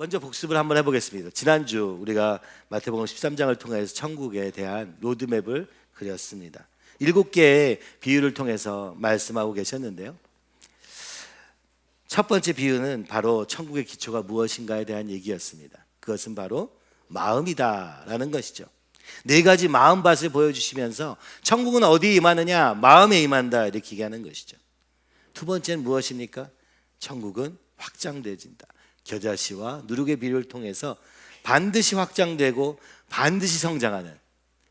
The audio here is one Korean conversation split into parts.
먼저 복습을 한번 해보겠습니다. 지난주 우리가 마태복음 13장을 통해서 천국에 대한 로드맵을 그렸습니다. 7개의 비유를 통해서 말씀하고 계셨는데요. 첫 번째 비유는 바로 천국의 기초가 무엇인가에 대한 얘기였습니다. 그것은 바로 마음이다라는 것이죠. 4가지 마음밭을 보여주시면서 천국은 어디에 임하느냐? 마음에 임한다, 이렇게 얘기하는 것이죠. 두 번째는 무엇입니까? 천국은 확장되어진다. 겨자씨와 누룩의 비유를 통해서 반드시 확장되고 반드시 성장하는,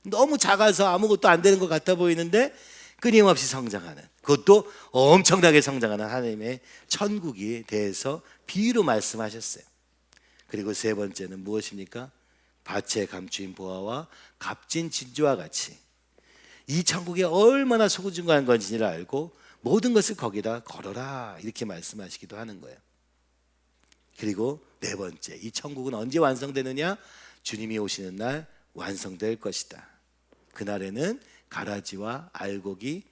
너무 작아서 아무것도 안 되는 것 같아 보이는데 끊임없이 성장하는, 그것도 엄청나게 성장하는 하나님의 천국에 대해서 비유로 말씀하셨어요. 그리고 세 번째는 무엇입니까? 밭에 감추인 보화와 값진 진주와 같이 이 천국이 얼마나 소중한 건지를 알고 모든 것을 거기다 걸어라, 이렇게 말씀하시기도 하는 거예요. 그리고 네 번째, 이 천국은 언제 완성되느냐? 주님이 오시는 날 완성될 것이다. 그날에는 가라지와 알곡이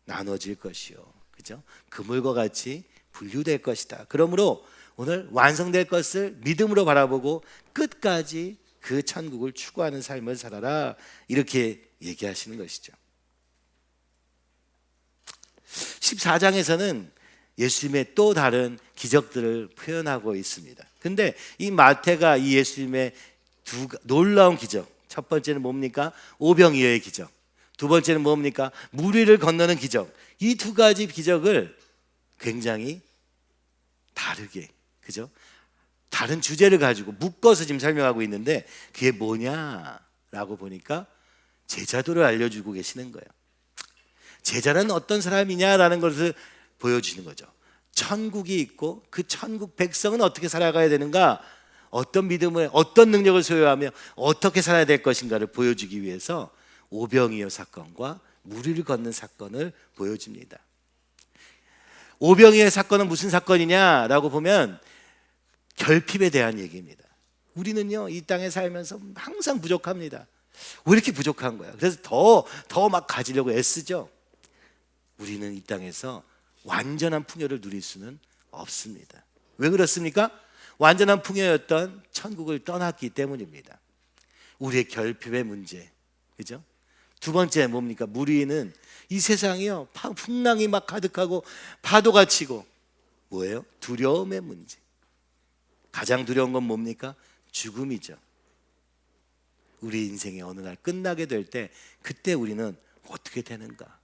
나눠질 것이요, 그죠? 그물과 같이 분류될 것이다. 그러므로 오늘 완성될 것을 믿음으로 바라보고 끝까지 그 천국을 추구하는 삶을 살아라, 이렇게 얘기하시는 것이죠. 14장에서는 예수님의 또 다른 기적들을 표현하고 있습니다. 근데 이 마태가 이 예수님의 놀라운 기적, 첫 번째는 뭡니까? 오병이어의 기적. 두 번째는 뭡니까? 물 위를 건너는 기적. 이 2가지 기적을 굉장히 다르게, 그죠? 다른 주제를 가지고 묶어서 지금 설명하고 있는데 그게 뭐냐라고 보니까 제자도를 알려주고 계시는 거예요. 제자는 어떤 사람이냐라는 것을 보여주시는 거죠. 천국이 있고 그 천국 백성은 어떻게 살아가야 되는가, 어떤 믿음을, 어떤 능력을 소유하며 어떻게 살아야 될 것인가를 보여주기 위해서 오병이어 사건과 물 위를 걷는 사건을 보여줍니다. 오병이어 사건은 무슨 사건이냐라고 보면 결핍에 대한 얘기입니다. 우리는요, 이 땅에 살면서 항상 부족합니다. 왜 이렇게 부족한 거야? 그래서 더 막 가지려고 애쓰죠. 우리는 이 땅에서 완전한 풍요를 누릴 수는 없습니다. 왜 그렇습니까? 완전한 풍요였던 천국을 떠났기 때문입니다. 우리의 결핍의 문제, 그죠? 두 번째 뭡니까? 물 위는 이 세상이요, 풍랑이 막 가득하고 파도가 치고, 뭐예요? 두려움의 문제. 가장 두려운 건 뭡니까? 죽음이죠. 우리 인생이 어느 날 끝나게 될 때 그때 우리는 어떻게 되는가?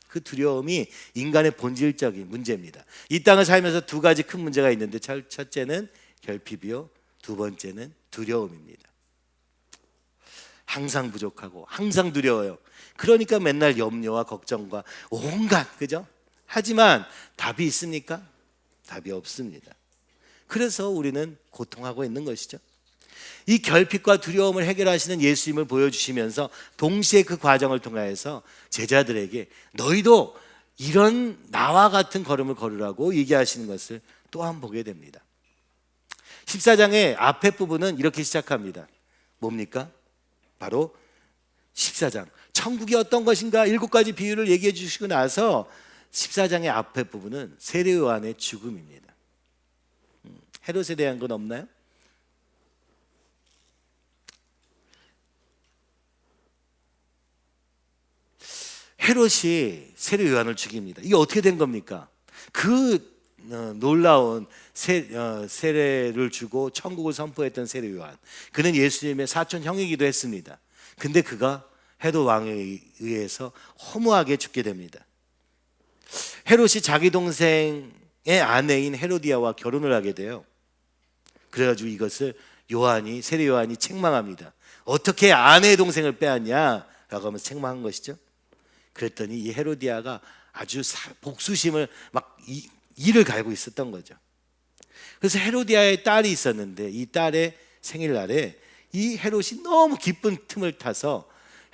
그 두려움이 인간의 본질적인 문제입니다. 이 땅을 살면서 2가지 큰 문제가 있는데 첫째는 결핍이요, 두 번째는 두려움입니다. 항상 부족하고 항상 두려워요. 그러니까 맨날 염려와 걱정과 온갖, 그죠? 하지만 답이 있습니까? 답이 없습니다. 그래서 우리는 고통하고 있는 것이죠. 이 결핍과 두려움을 해결하시는 예수님을 보여주시면서 동시에 그 과정을 통해서 제자들에게 너희도 이런 나와 같은 걸음을 걸으라고 얘기하시는 것을 또한 보게 됩니다. 14장의 앞에 부분은 이렇게 시작합니다. 뭡니까? 바로 14장 천국이 어떤 것인가 7가지 비유를 얘기해 주시고 나서 14장의 앞에 부분은 세례 요한의 죽음입니다. 헤롯에 대한 건 없나요? 헤롯이 세례 요한을 죽입니다. 이게 어떻게 된 겁니까? 그 놀라운 세례를 주고 천국을 선포했던 세례 요한, 그는 예수님의 사촌 형이기도 했습니다. 근데 그가 헤롯 왕에 의해서 허무하게 죽게 됩니다. 헤롯이 자기 동생의 아내인 헤로디아와 결혼을 하게 돼요. 그래가지고 이것을 세례 요한이 책망합니다. 어떻게 아내의 동생을 빼앗냐? 라고 하면서 책망한 것이죠. 그랬더니 이 헤로디아가 아주 복수심을 막 이를 갈고 있었던 거죠. 그래서 헤로디아의 딸이 있었는데 이 딸의 생일날에 이 헤롯이 너무 기쁜 틈을 타서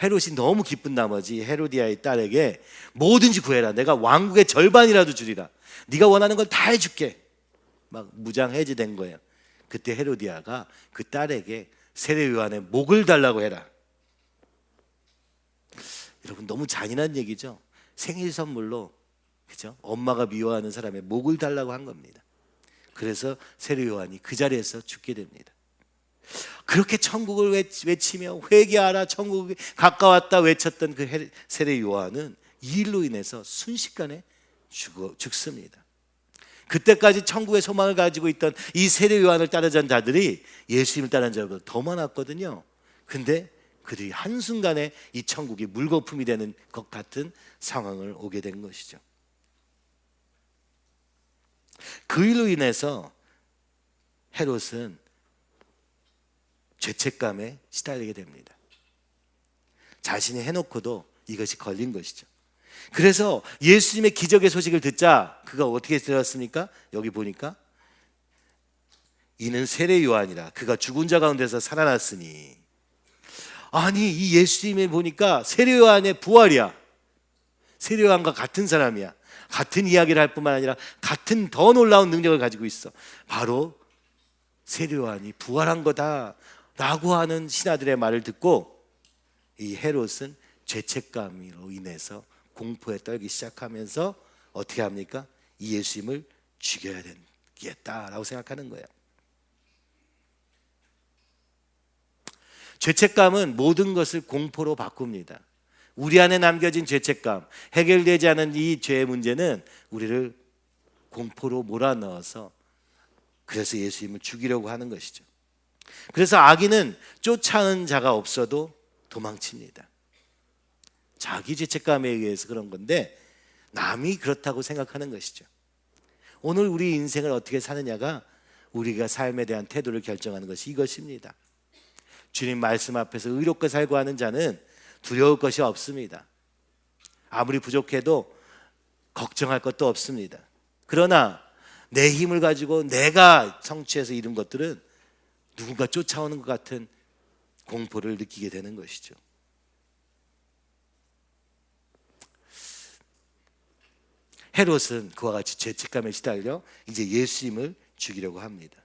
헤롯이 너무 기쁜 나머지 헤로디아의 딸에게 뭐든지 구해라, 내가 왕국의 절반이라도 주리라, 네가 원하는 걸 다 해줄게, 막 무장해제된 거예요. 그때 헤로디아가 그 딸에게 세례 요한의 목을 달라고 해라. 여러분, 너무 잔인한 얘기죠. 생일 선물로, 그죠? 엄마가 미워하는 사람의 목을 달라고 한 겁니다. 그래서 세례 요한이 그 자리에서 죽게 됩니다. 그렇게 천국을 외치며 회개하라 천국이 가까웠다 외쳤던 그 세례 요한은 이 일로 인해서 순식간에 죽습니다. 그때까지 천국의 소망을 가지고 있던 이 세례 요한을 따르던 자들이 예수님을 따르는 자보다 더 많았거든요. 근데 그들이 한순간에 이 천국이 물거품이 되는 것 같은 상황을 오게 된 것이죠. 그 일로 인해서 헤롯은 죄책감에 시달리게 됩니다. 자신이 해놓고도 이것이 걸린 것이죠. 그래서 예수님의 기적의 소식을 듣자 그가 어떻게 들었습니까? 여기 보니까 이는 세례 요한이라 그가 죽은 자 가운데서 살아났으니. 아니 이 예수님을 보니까 세례 요한의 부활이야. 세례 요한과 같은 사람이야. 같은 이야기를 할 뿐만 아니라 같은 더 놀라운 능력을 가지고 있어. 바로 세례 요한이 부활한 거다라고 하는 신하들의 말을 듣고 이 헤롯은 죄책감으로 인해서 공포에 떨기 시작하면서 어떻게 합니까? 이 예수님을 죽여야 되겠다라고 생각하는 거예요. 죄책감은 모든 것을 공포로 바꿉니다. 우리 안에 남겨진 죄책감, 해결되지 않은 이 죄의 문제는 우리를 공포로 몰아넣어서 그래서 예수님을 죽이려고 하는 것이죠. 그래서 악인은 쫓아오는 자가 없어도 도망칩니다. 자기 죄책감에 의해서 그런 건데 남이 그렇다고 생각하는 것이죠. 오늘 우리 인생을 어떻게 사느냐가 우리가 삶에 대한 태도를 결정하는 것이 이것입니다. 주님 말씀 앞에서 의롭게 살고 하는 자는 두려울 것이 없습니다. 아무리 부족해도 걱정할 것도 없습니다. 그러나 내 힘을 가지고 내가 성취해서 이룬 것들은 누군가 쫓아오는 것 같은 공포를 느끼게 되는 것이죠. 헤롯은 그와 같이 죄책감에 시달려 이제 예수님을 죽이려고 합니다.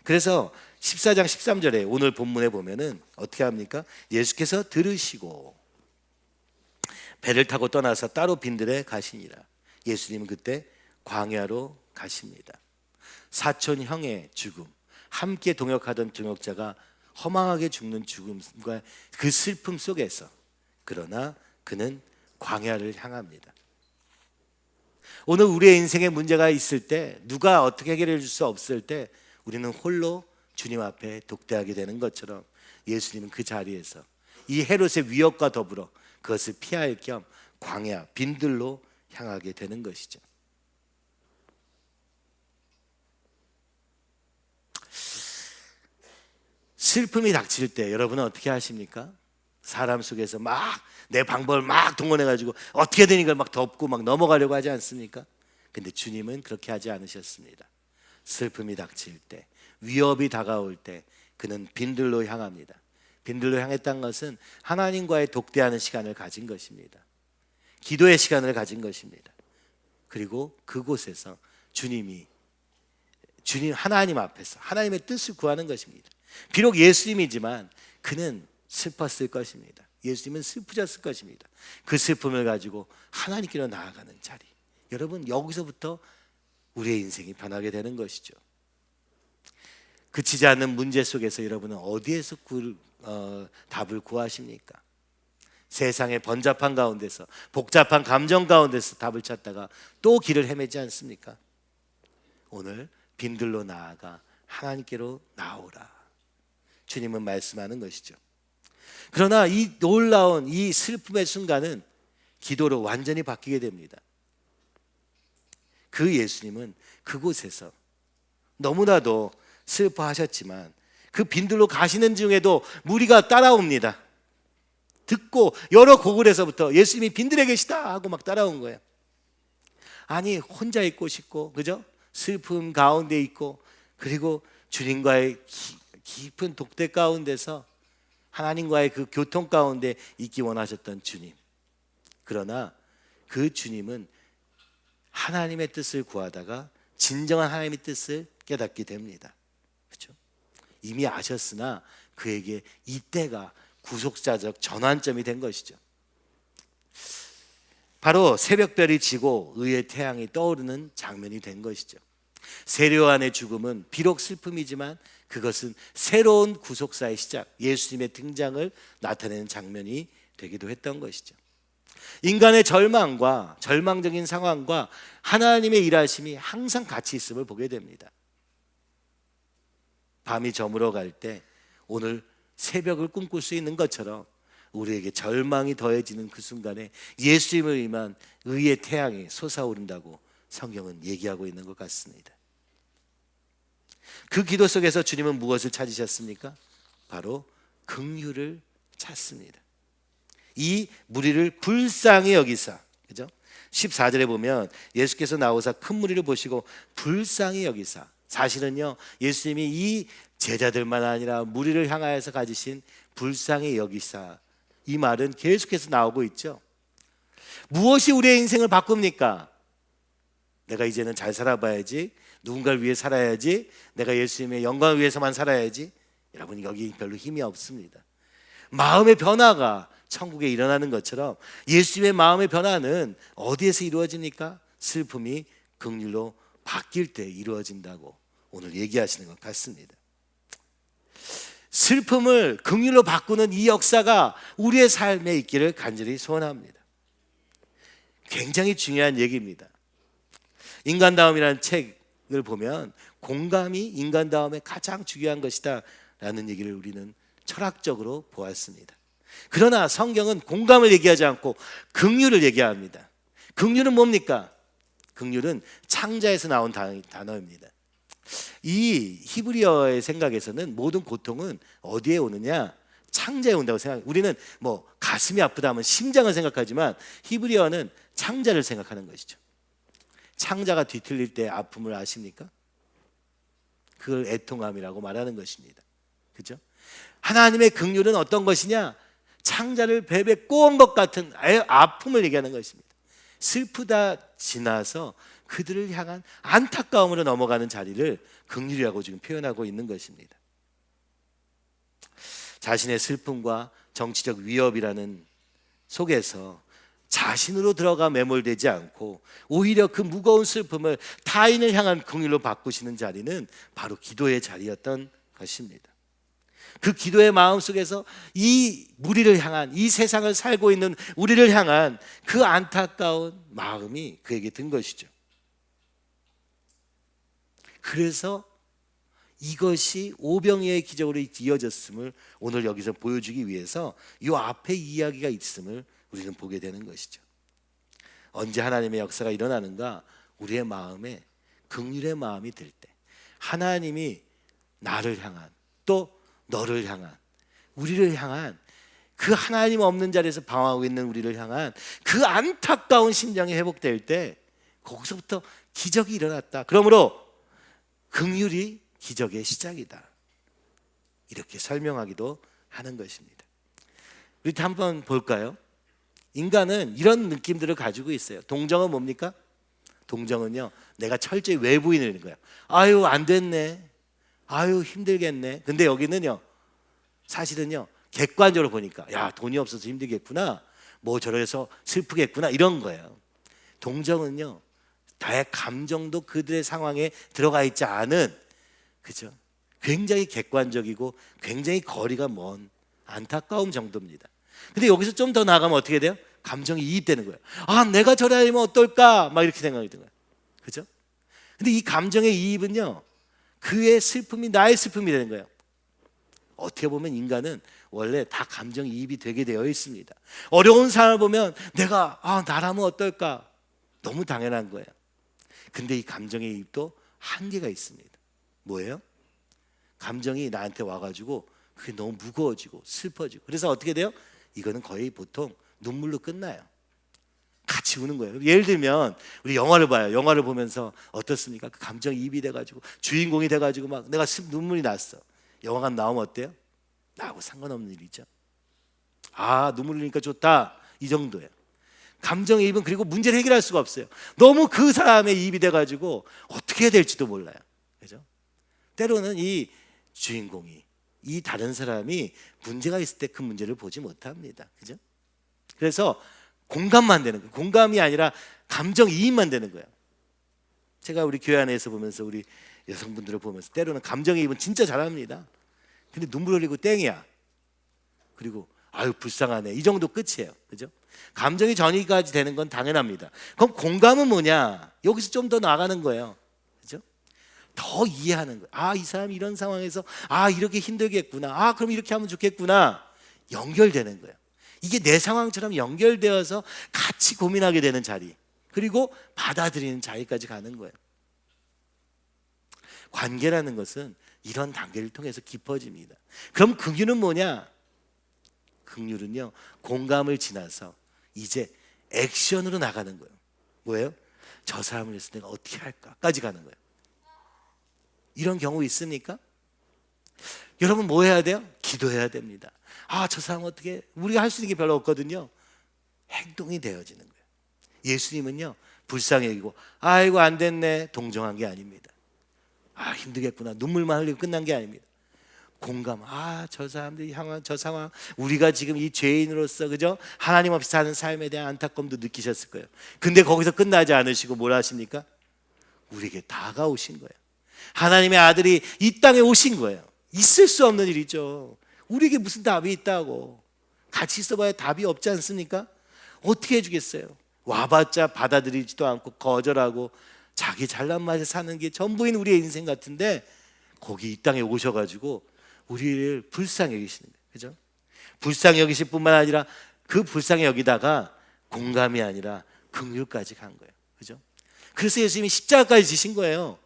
그래서 14장 13절에 오늘 본문에 보면은 어떻게 합니까? 예수께서 들으시고 배를 타고 떠나서 따로 빈들에 가시니라. 예수님은 그때 광야로 가십니다. 사촌 형의 죽음, 함께 동역하던 동역자가 허망하게 죽는 죽음과 그 슬픔 속에서 그러나 그는 광야를 향합니다. 오늘 우리의 인생에 문제가 있을 때 누가 어떻게 해결해 줄 수 없을 때 우리는 홀로 주님 앞에 독대하게 되는 것처럼 예수님은 그 자리에서 이 헤롯의 위협과 더불어 그것을 피할 겸 광야 빈들로 향하게 되는 것이죠. 슬픔이 닥칠 때 여러분은 어떻게 하십니까? 사람 속에서 막 내 방법을 막 동원해가지고 어떻게든 이걸 막 덮고 막 넘어가려고 하지 않습니까? 근데 주님은 그렇게 하지 않으셨습니다. 슬픔이 닥칠 때, 위협이 다가올 때 그는 빈들로 향합니다. 빈들로 향했다는 것은 하나님과의 독대하는 시간을 가진 것입니다. 기도의 시간을 가진 것입니다. 그리고 그곳에서 주님 하나님 앞에서 하나님의 뜻을 구하는 것입니다. 비록 예수님이지만 그는 슬펐을 것입니다. 예수님은 슬프셨을 것입니다. 그 슬픔을 가지고 하나님께로 나아가는 자리. 여러분 여기서부터 우리의 인생이 변하게 되는 것이죠. 그치지 않는 문제 속에서 여러분은 어디에서 답을 구하십니까? 세상의 번잡한 가운데서 복잡한 감정 가운데서 답을 찾다가 또 길을 헤매지 않습니까? 오늘 빈들로 나아가 하나님께로 나오라. 주님은 말씀하는 것이죠. 그러나 이 놀라운 이 슬픔의 순간은 기도로 완전히 바뀌게 됩니다. 그 예수님은 그곳에서 너무나도 슬퍼하셨지만 그 빈들로 가시는 중에도 무리가 따라옵니다. 듣고 여러 고을에서부터 예수님이 빈들에 계시다 하고 막 따라온 거예요. 아니 혼자 있고 싶고 그죠? 슬픔 가운데 있고 그리고 주님과의 깊은 독대 가운데서 하나님과의 그 교통 가운데 있기 원하셨던 주님. 그러나 그 주님은 하나님의 뜻을 구하다가 진정한 하나님의 뜻을 깨닫게 됩니다. 그렇죠? 이미 아셨으나 그에게 이때가 구속사적 전환점이 된 것이죠. 바로 새벽별이 지고 의의 태양이 떠오르는 장면이 된 것이죠. 세례요한의 죽음은 비록 슬픔이지만 그것은 새로운 구속사의 시작, 예수님의 등장을 나타내는 장면이 되기도 했던 것이죠. 인간의 절망과 절망적인 상황과 하나님의 일하심이 항상 같이 있음을 보게 됩니다. 밤이 저물어 갈 때 오늘 새벽을 꿈꿀 수 있는 것처럼 우리에게 절망이 더해지는 그 순간에 예수님을 위한 의의 태양이 솟아오른다고 성경은 얘기하고 있는 것 같습니다. 그 기도 속에서 주님은 무엇을 찾으셨습니까? 바로 긍휼을 찾습니다. 이 무리를 불쌍히 여기사, 그죠? 14절에 보면 예수께서 나오사 큰 무리를 보시고 불쌍히 여기사, 사실은요 예수님이 이 제자들만 아니라 무리를 향하여서 가지신 불쌍히 여기사, 이 말은 계속해서 나오고 있죠. 무엇이 우리의 인생을 바꿉니까? 내가 이제는 잘 살아봐야지, 누군가를 위해 살아야지, 내가 예수님의 영광을 위해서만 살아야지. 여러분, 여기 별로 힘이 없습니다. 마음의 변화가 천국에 일어나는 것처럼 예수님의 마음의 변화는 어디에서 이루어집니까? 슬픔이 긍휼로 바뀔 때 이루어진다고 오늘 얘기하시는 것 같습니다. 슬픔을 긍휼로 바꾸는 이 역사가 우리의 삶에 있기를 간절히 소원합니다. 굉장히 중요한 얘기입니다. 인간다움이라는 책을 보면 공감이 인간다움의 가장 중요한 것이다 라는 얘기를 우리는 철학적으로 보았습니다. 그러나 성경은 공감을 얘기하지 않고 긍휼을 얘기합니다. 긍휼은 뭡니까? 긍휼은 창자에서 나온 단어입니다. 이 히브리어의 생각에서는 모든 고통은 어디에 오느냐? 창자에 온다고 생각해요. 우리는 뭐 가슴이 아프다 하면 심장을 생각하지만 히브리어는 창자를 생각하는 것이죠. 창자가 뒤틀릴 때 아픔을 아십니까? 그걸 애통함이라고 말하는 것입니다. 그죠? 하나님의 긍휼은 어떤 것이냐? 창자를 베베 꼬은 것 같은 아픔을 얘기하는 것입니다. 슬프다 지나서 그들을 향한 안타까움으로 넘어가는 자리를 긍휼이라고 지금 표현하고 있는 것입니다. 자신의 슬픔과 정치적 위협이라는 속에서 자신으로 들어가 매몰되지 않고 오히려 그 무거운 슬픔을 타인을 향한 긍휼로 바꾸시는 자리는 바로 기도의 자리였던 것입니다. 그 기도의 마음 속에서 이 무리를 향한, 이 세상을 살고 있는 우리를 향한 그 안타까운 마음이 그에게 든 것이죠. 그래서 이것이 오병이어의 기적으로 이어졌음을 오늘 여기서 보여주기 위해서 이 앞에 이야기가 있음을 우리는 보게 되는 것이죠. 언제 하나님의 역사가 일어나는가? 우리의 마음에 긍휼의 마음이 들 때, 하나님이 나를 향한, 또 너를 향한, 우리를 향한, 그 하나님 없는 자리에서 방황하고 있는 우리를 향한 그 안타까운 심정이 회복될 때 거기서부터 기적이 일어났다. 그러므로 긍휼이 기적의 시작이다. 이렇게 설명하기도 하는 것입니다. 우리 한번 볼까요? 인간은 이런 느낌들을 가지고 있어요. 동정은 뭡니까? 동정은요, 내가 철저히 외부인을 있는 거예요. 아유 안 됐네, 아유 힘들겠네. 근데 여기는요, 사실은요 객관적으로 보니까 야 돈이 없어서 힘들겠구나, 뭐 저래서 슬프겠구나, 이런 거예요. 동정은요, 나의 감정도 그들의 상황에 들어가 있지 않은, 그죠? 굉장히 객관적이고 굉장히 거리가 먼 안타까움 정도입니다. 근데 여기서 좀 더 나가면 어떻게 돼요? 감정이 이입되는 거예요. 아, 내가 저래면 어떨까? 막 이렇게 생각이 드는 거예요. 그죠? 근데 이 감정의 이입은요, 그의 슬픔이 나의 슬픔이 되는 거예요. 어떻게 보면 인간은 원래 다 감정이입이 되게 되어 있습니다. 어려운 상황을 보면 내가 나라면 어떨까? 너무 당연한 거예요. 근데 이 감정의 이입도 한계가 있습니다. 뭐예요? 감정이 나한테 와가지고 그게 너무 무거워지고 슬퍼지고, 그래서 어떻게 돼요? 이거는 거의 보통 눈물로 끝나요. 같이 우는 거예요. 예를 들면 우리 영화를 봐요. 영화를 보면서 어떻습니까? 그 감정이입이 돼가지고 주인공이 돼가지고 막 내가 눈물이 났어. 영화관 나오면 어때요? 나하고 상관없는 일이죠. 아, 눈물 흘리니까 좋다, 이 정도예요. 감정이입은 그리고 문제를 해결할 수가 없어요. 너무 그 사람의 이입이 돼가지고 어떻게 해야 될지도 몰라요. 그죠? 때로는 이 주인공이, 이 다른 사람이 문제가 있을 때 그 문제를 보지 못합니다. 그죠? 그래서 공감만 되는 거예요. 공감이 아니라 감정이입만 되는 거예요. 제가 우리 교회 안에서 보면서 우리 여성분들을 보면서 때로는 감정이입은 진짜 잘합니다. 근데 눈물 흘리고 땡이야. 그리고 아유 불쌍하네, 이 정도 끝이에요. 그죠? 감정이 전이까지 되는 건 당연합니다. 그럼 공감은 뭐냐? 여기서 좀 더 나가는 거예요. 그죠? 더 이해하는 거예요. 아, 이 사람이 이런 상황에서 아 이렇게 힘들겠구나. 아 그럼 이렇게 하면 좋겠구나. 연결되는 거예요. 이게 내 상황처럼 연결되어서 같이 고민하게 되는 자리, 그리고 받아들이는 자리까지 가는 거예요. 관계라는 것은 이런 단계를 통해서 깊어집니다. 그럼 긍휼은 뭐냐? 긍휼은요, 공감을 지나서 이제 액션으로 나가는 거예요. 뭐예요? 저 사람을 위해서 내가 어떻게 할까까지 가는 거예요. 이런 경우 있습니까? 여러분 뭐 해야 돼요? 기도해야 됩니다. 아, 저 사람 어떻게, 우리가 할 수 있는 게 별로 없거든요. 행동이 되어지는 거예요. 예수님은요, 불쌍히 여기고 아이고 안 됐네 동정한 게 아닙니다. 아 힘들겠구나 눈물만 흘리고 끝난 게 아닙니다. 공감, 아 저 사람들이 향한 저 상황, 우리가 지금 이 죄인으로서 그죠? 하나님 없이 사는 삶에 대한 안타까움도 느끼셨을 거예요. 근데 거기서 끝나지 않으시고 뭐라 하십니까? 우리에게 다가오신 거예요. 하나님의 아들이 이 땅에 오신 거예요. 있을 수 없는 일이죠. 우리에게 무슨 답이 있다고. 같이 있어봐야 답이 없지 않습니까? 어떻게 해주겠어요? 와봤자 받아들이지도 않고 거절하고 자기 잘난 맛에 사는 게 전부인 우리의 인생 같은데, 거기 이 땅에 오셔가지고 우리를 불쌍히 여기시는 거예요. 그죠? 불쌍히 여기실 뿐만 아니라 그 불쌍히 여기다가 공감이 아니라 긍휼까지 간 거예요. 그죠? 그래서 예수님이 십자가까지 지신 거예요.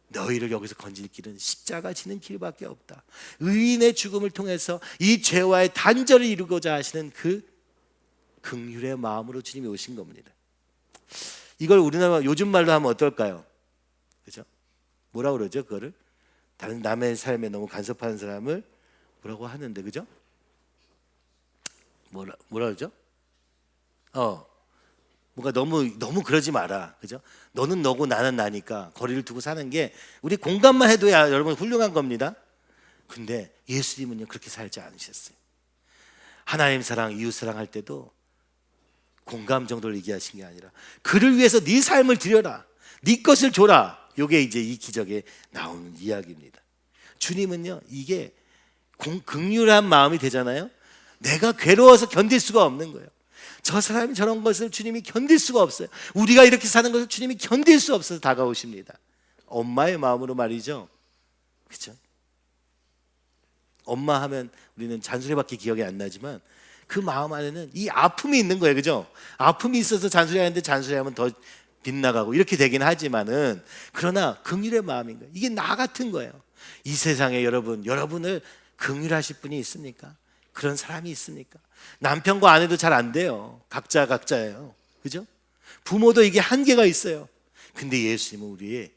너희를 여기서 건질 길은 십자가 지는 길밖에 없다. 의인의 죽음을 통해서 이 죄와의 단절을 이루고자 하시는 그 긍휼의 마음으로 주님이 오신 겁니다. 이걸 우리나라 요즘 말로 하면 어떨까요? 그죠? 뭐라 그러죠? 그거를 다른 남의 삶에 너무 간섭하는 사람을 뭐라고 하는데, 그죠? 뭐라 그러죠? 뭔가 너무 그러지 마라, 그죠? 너는 너고 나는 나니까 거리를 두고 사는 게, 우리 공감만 해도 여러분 훌륭한 겁니다. 근데 예수님은요 그렇게 살지 않으셨어요. 하나님 사랑, 이웃 사랑 할 때도 공감 정도를 얘기하신 게 아니라 그를 위해서 네 삶을 드려라, 네 것을 줘라. 이게 이제 이 기적에 나오는 이야기입니다. 주님은요 이게 긍휼한 마음이 되잖아요. 내가 괴로워서 견딜 수가 없는 거예요. 저 사람이 저런 것을 주님이 견딜 수가 없어요. 우리가 이렇게 사는 것을 주님이 견딜 수 없어서 다가오십니다. 엄마의 마음으로 말이죠. 그렇죠? 엄마 하면 우리는 잔소리밖에 기억이 안 나지만 그 마음 안에는 이 아픔이 있는 거예요. 그죠? 아픔이 있어서 잔소리하는데 잔소리하면 더 빗나가고 이렇게 되긴 하지만은, 그러나 긍휼의 마음인 거예요. 이게 나 같은 거예요. 이 세상에 여러분을 긍휼하실 분이 있습니까? 그런 사람이 있습니까? 남편과 아내도 잘 안 돼요. 각자예요. 그죠? 부모도 이게 한계가 있어요. 근데 예수님은 우리의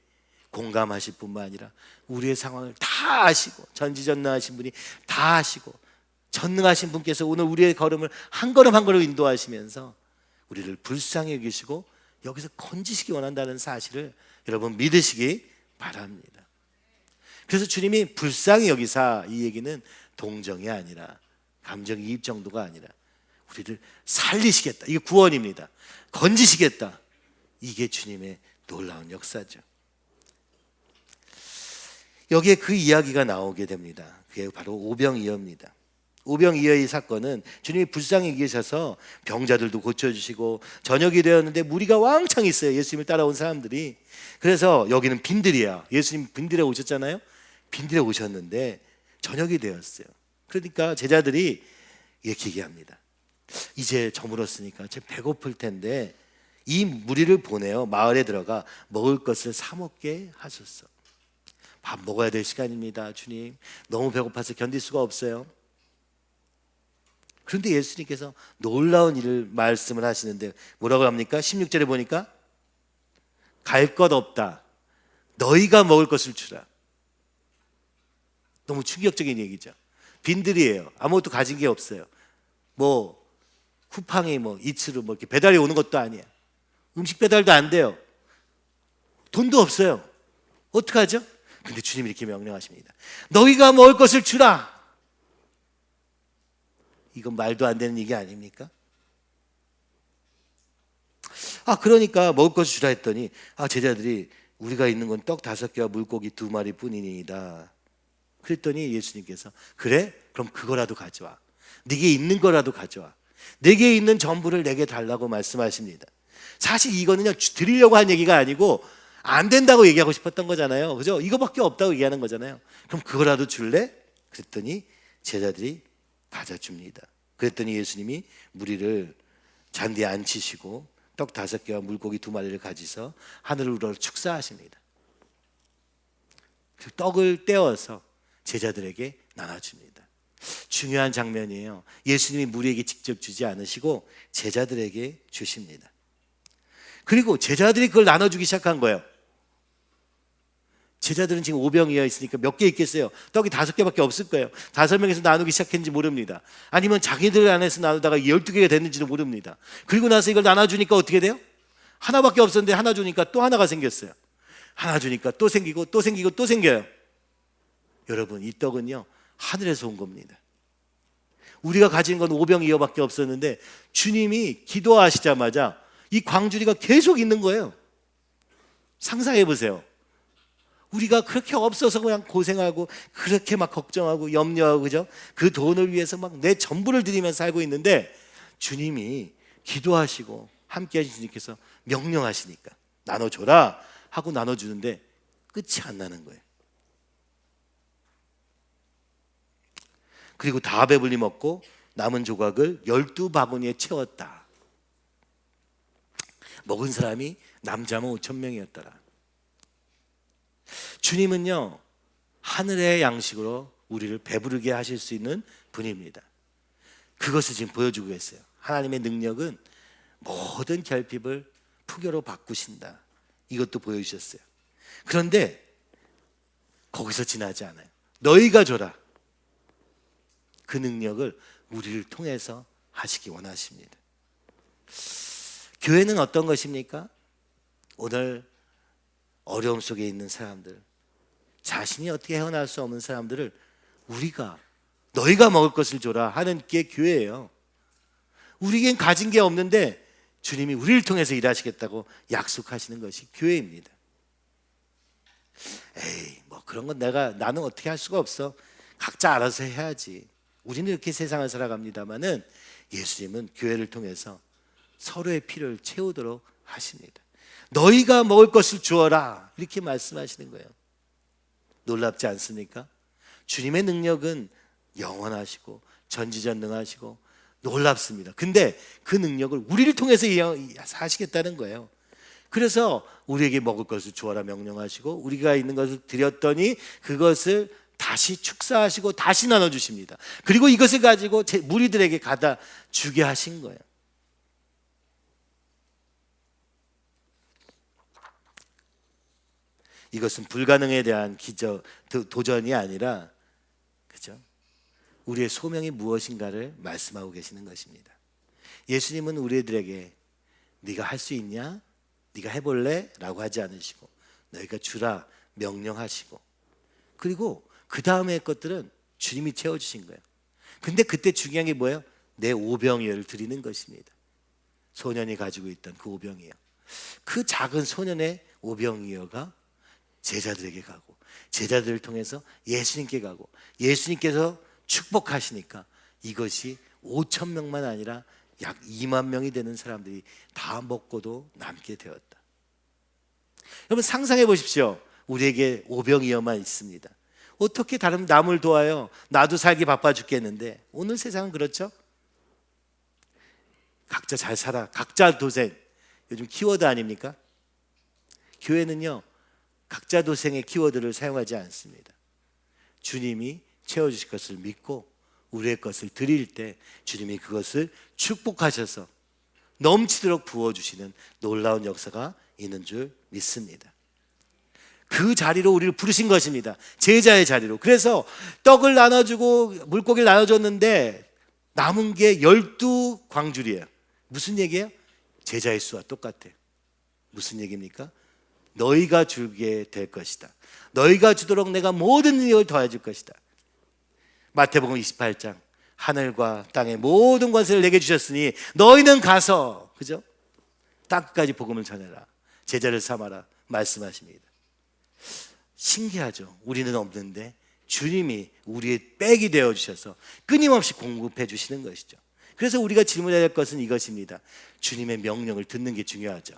공감하실 뿐만 아니라 우리의 상황을 다 아시고, 전지전능하신 분이 다 아시고, 전능하신 분께서 오늘 우리의 걸음을 한 걸음 한 걸음 인도하시면서 우리를 불쌍히 여기시고 여기서 건지시기 원한다는 사실을 여러분 믿으시기 바랍니다. 그래서 주님이 불쌍히 여기사, 이 얘기는 동정이 아니라 감정이입 정도가 아니라 우리를 살리시겠다, 이게 구원입니다. 건지시겠다, 이게 주님의 놀라운 역사죠. 여기에 그 이야기가 나오게 됩니다. 그게 바로 오병이어입니다. 오병이어의 사건은 주님이 불쌍히 계셔서 병자들도 고쳐주시고, 저녁이 되었는데 무리가 왕창 있어요. 예수님을 따라온 사람들이. 그래서 여기는 빈들이야. 예수님 빈들에 오셨잖아요. 빈들에 오셨는데 저녁이 되었어요. 그러니까 제자들이 이렇게 얘기합니다. 이제 저물었으니까 제 배고플 텐데 이 무리를 보내어 마을에 들어가 먹을 것을 사 먹게 하소서. 밥 먹어야 될 시간입니다. 주님, 너무 배고파서 견딜 수가 없어요. 그런데 예수님께서 놀라운 일을 말씀을 하시는데 뭐라고 합니까? 16절에 보니까 갈 것 없다, 너희가 먹을 것을 주라. 너무 충격적인 얘기죠. 빈들이에요. 아무것도 가진 게 없어요. 뭐 쿠팡이 뭐 이츠로 뭐 이렇게 배달이 오는 것도 아니야. 음식 배달도 안 돼요. 돈도 없어요. 어떡하죠? 근데 주님이 이렇게 명령하십니다. 너희가 먹을 것을 주라. 이건 말도 안 되는 얘기 아닙니까? 그러니까 먹을 것을 주라 했더니 제자들이 우리가 있는 건 떡 5개와 물고기 2마리 뿐이니이다. 그랬더니 예수님께서 그래? 그럼 그거라도 가져와. 네게 있는 거라도 가져와. 내게 있는 전부를 내게 달라고 말씀하십니다. 사실 이거는요 드리려고 한 얘기가 아니고 안 된다고 얘기하고 싶었던 거잖아요. 그죠? 이거밖에 없다고 얘기하는 거잖아요. 그럼 그거라도 줄래? 그랬더니 제자들이 가져줍니다. 그랬더니 예수님이 무리를 잔디에 앉히시고 떡 5개와 물고기 2마리를 가지서 하늘을 우러러 축사하십니다. 그 떡을 떼어서 제자들에게 나눠줍니다. 중요한 장면이에요. 예수님이 무리에게 직접 주지 않으시고 제자들에게 주십니다. 그리고 제자들이 그걸 나눠주기 시작한 거예요. 제자들은 지금 5병이어 있으니까 몇 개 있겠어요? 떡이 5개밖에 없을 거예요. 5명에서 나누기 시작했는지 모릅니다. 아니면 자기들 안에서 나누다가 12개가 됐는지도 모릅니다. 그리고 나서 이걸 나눠주니까 어떻게 돼요? 하나밖에 없었는데 하나 주니까 또 하나가 생겼어요. 하나 주니까 또 생기고 또 생기고 또 생겨요. 여러분, 이 떡은요 하늘에서 온 겁니다. 우리가 가진 건 5병이어밖에 없었는데 주님이 기도하시자마자 이 광주리가 계속 있는 거예요. 상상해 보세요. 우리가 그렇게 없어서 그냥 고생하고 그렇게 막 걱정하고 염려하고 그죠? 그 돈을 위해서 막 내 전부를 드리면서 살고 있는데 주님이 기도하시고 함께 하신 주님께서 명령하시니까 나눠줘라 하고 나눠주는데 끝이 안 나는 거예요. 그리고 다 배불리 먹고 남은 조각을 12바구니에 채웠다. 먹은 사람이 남자만 5,000명이었더라. 주님은요 하늘의 양식으로 우리를 배부르게 하실 수 있는 분입니다. 그것을 지금 보여주고 계세요. 하나님의 능력은 모든 결핍을 풍요로 바꾸신다. 이것도 보여주셨어요. 그런데 거기서 지나지 않아요. 너희가 줘라. 그 능력을 우리를 통해서 하시기 원하십니다. 교회는 어떤 것입니까? 오늘 어려움 속에 있는 사람들, 자신이 어떻게 헤어날 수 없는 사람들을 우리가 너희가 먹을 것을 줘라 하는 게 교회예요. 우리에겐 가진 게 없는데 주님이 우리를 통해서 일하시겠다고 약속하시는 것이 교회입니다. 뭐 그런 건 나는 어떻게 할 수가 없어. 각자 알아서 해야지. 우리는 이렇게 세상을 살아갑니다마는 예수님은 교회를 통해서 서로의 필요를 채우도록 하십니다. 너희가 먹을 것을 주어라 이렇게 말씀하시는 거예요. 놀랍지 않습니까? 주님의 능력은 영원하시고 전지전능하시고 놀랍습니다. 근데 그 능력을 우리를 통해서 하시겠다는 거예요. 그래서 우리에게 먹을 것을 주어라 명령하시고 우리가 있는 것을 드렸더니 그것을 다시 축사하시고 다시 나눠주십니다. 그리고 이것을 가지고 제 무리들에게 가다 주게 하신 거예요. 이것은 불가능에 대한 도전이 아니라 그죠? 우리의 소명이 무엇인가를 말씀하고 계시는 것입니다. 예수님은 우리들에게 네가 할 수 있냐? 네가 해볼래? 라고 하지 않으시고 너희가 주라 명령하시고 그리고 그 다음의 것들은 주님이 채워주신 거예요. 근데 그때 중요한 게 뭐예요? 내 오병이어를 드리는 것입니다. 소년이 가지고 있던 그 오병이어, 그 작은 소년의 오병이어가 제자들에게 가고 제자들을 통해서 예수님께 가고 예수님께서 축복하시니까 이것이 5,000명만 아니라 약 2만 명이 되는 사람들이 다 먹고도 남게 되었다. 여러분 상상해 보십시오. 우리에게 오병이어만 있습니다. 어떻게 다른 남을 도와요? 나도 살기 바빠 죽겠는데. 오늘 세상은 그렇죠? 각자 잘 살아, 각자 도생, 요즘 키워드 아닙니까? 교회는요 각자 도생의 키워드를 사용하지 않습니다. 주님이 채워주실 것을 믿고 우리의 것을 드릴 때 주님이 그것을 축복하셔서 넘치도록 부어주시는 놀라운 역사가 있는 줄 믿습니다. 그 자리로 우리를 부르신 것입니다. 제자의 자리로. 그래서 떡을 나눠주고 물고기를 나눠줬는데 남은 게 12광줄이에요. 무슨 얘기예요? 제자의 수와 똑같아요. 무슨 얘기입니까? 너희가 주게 될 것이다. 너희가 주도록 내가 모든 능력을 더해줄 것이다. 마태복음 28장 하늘과 땅의 모든 권세를 내게 주셨으니 너희는 가서 그죠? 땅끝까지 복음을 전해라, 제자를 삼아라 말씀하십니다. 신기하죠. 우리는 없는데 주님이 우리의 백이 되어주셔서 끊임없이 공급해 주시는 것이죠. 그래서 우리가 질문해야 할 것은 이것입니다. 주님의 명령을 듣는 게 중요하죠.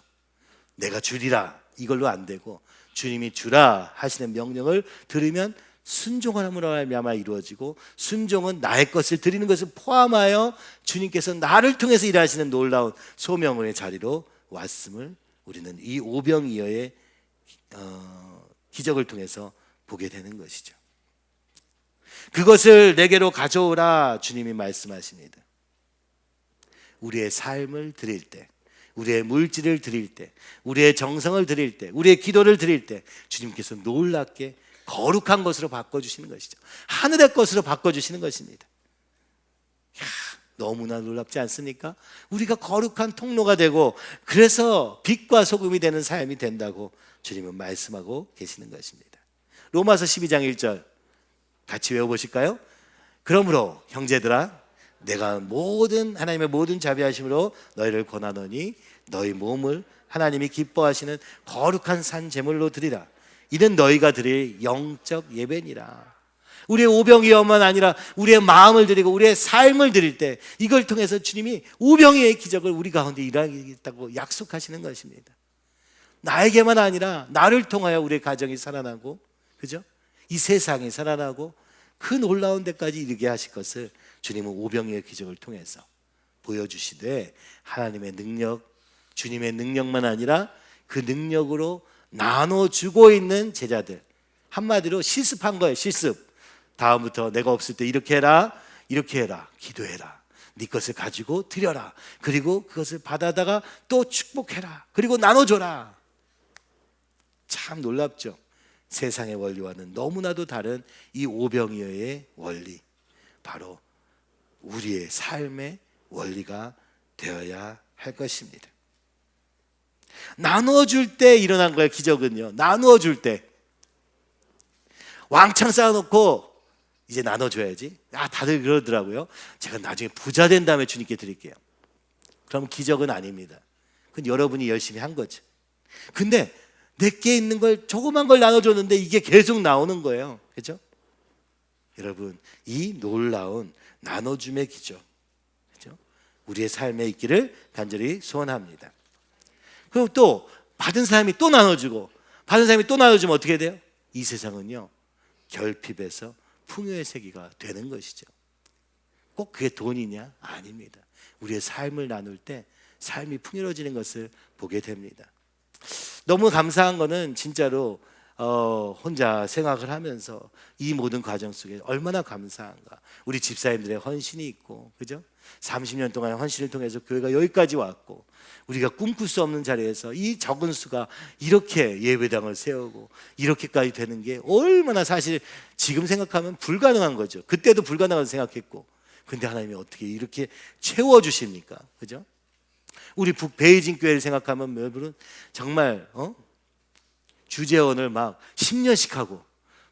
내가 주리라 이걸로 안 되고 주님이 주라 하시는 명령을 들으면 순종함으로 말미암아 이루어지고, 순종은 나의 것을 드리는 것을 포함하여 주님께서 나를 통해서 일하시는 놀라운 소명의 자리로 왔음을 우리는 이 오병이어의 기적을 통해서 보게 되는 것이죠. 그것을 내게로 가져오라 주님이 말씀하십니다. 우리의 삶을 드릴 때, 우리의 물질을 드릴 때, 우리의 정성을 드릴 때, 우리의 기도를 드릴 때 주님께서 놀랍게 거룩한 것으로 바꿔주시는 것이죠. 하늘의 것으로 바꿔주시는 것입니다. 이야, 너무나 놀랍지 않습니까? 우리가 거룩한 통로가 되고, 그래서 빛과 소금이 되는 삶이 된다고 주님은 말씀하고 계시는 것입니다. 로마서 12장 1절 같이 외워보실까요? 그러므로 형제들아, 내가 하나님의 모든 자비하심으로 너희를 권하노니 너희 몸을 하나님이 기뻐하시는 거룩한 산 제물로 드리라. 이는 너희가 드릴 영적 예배니라. 우리의 오병이어만 아니라 우리의 마음을 드리고 우리의 삶을 드릴 때, 이걸 통해서 주님이 오병이어의 기적을 우리 가운데 일하겠다고 약속하시는 것입니다. 나에게만 아니라 나를 통하여 우리의 가정이 살아나고, 그죠? 이 세상이 살아나고 그 놀라운 데까지 이르게 하실 것을 주님은 오병이어의 기적을 통해서 보여주시되, 하나님의 능력, 주님의 능력만 아니라 그 능력으로 나눠주고 있는 제자들, 한마디로 실습한 거예요. 실습. 다음부터 내가 없을 때 이렇게 해라, 이렇게 해라, 기도해라, 네 것을 가지고 드려라, 그리고 그것을 받아다가 또 축복해라, 그리고 나눠줘라. 참 놀랍죠. 세상의 원리와는 너무나도 다른 이 오병이어의 원리, 바로 우리의 삶의 원리가 되어야 할 것입니다. 나누어줄 때 일어난 거예요. 기적은요, 나누어줄 때. 왕창 쌓아놓고 이제 나눠줘야지. 다들 그러더라고요. 제가 나중에 부자 된 다음에 주님께 드릴게요. 그럼 기적은 아닙니다. 그건 여러분이 열심히 한 거죠. 근데 내게 있는 걸, 조그만 걸 나눠줬는데 이게 계속 나오는 거예요. 그죠? 여러분, 이 놀라운 나눠줌의 기적, 그죠? 우리의 삶에 있기를 간절히 소원합니다. 그리고 또 받은 사람이 또 나눠주고, 받은 사람이 또 나눠주면 어떻게 돼요? 이 세상은요, 결핍에서 풍요의 세계가 되는 것이죠. 꼭 그게 돈이냐? 아닙니다. 우리의 삶을 나눌 때 삶이 풍요로워지는 것을 보게 됩니다. 너무 감사한 거는 진짜로 혼자 생각을 하면서 이 모든 과정 속에 얼마나 감사한가. 우리 집사님들의 헌신이 있고, 그죠? 30년 동안 헌신을 통해서 교회가 여기까지 왔고, 우리가 꿈꿀 수 없는 자리에서 이 적은 수가 이렇게 예배당을 세우고 이렇게까지 되는 게 얼마나, 사실 지금 생각하면 불가능한 거죠. 그때도 불가능하다고 생각했고, 근데 하나님이 어떻게 이렇게 채워주십니까? 그죠? 우리 북베이징 교회를 생각하면 여러분 정말 주재원을 막 10년씩 하고,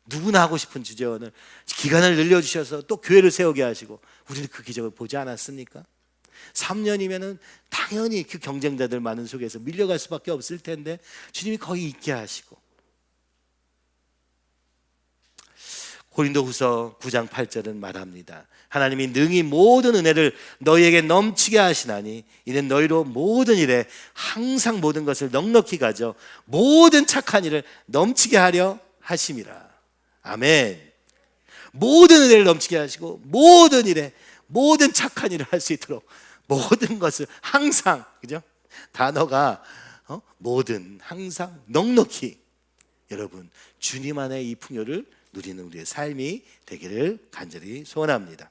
누구나 하고 싶은 주재원을 기간을 늘려주셔서 또 교회를 세우게 하시고, 우리는 그 기적을 보지 않았습니까? 3년이면은 당연히 그 경쟁자들 많은 속에서 밀려갈 수밖에 없을 텐데 주님이 거기 있게 하시고, 고린도후서 9장 8절은 말합니다. 하나님이 능히 모든 은혜를 너희에게 넘치게 하시나니 이는 너희로 모든 일에 항상 모든 것을 넉넉히 가져 모든 착한 일을 넘치게 하려 하심이라. 아멘. 모든 은혜를 넘치게 하시고 모든 일에 모든 착한 일을 할 수 있도록 모든 것을 항상, 그죠? 단어가 모든, 항상, 넉넉히. 여러분, 주님 안에 이 풍요를 누리는 우리의 삶이 되기를 간절히 소원합니다.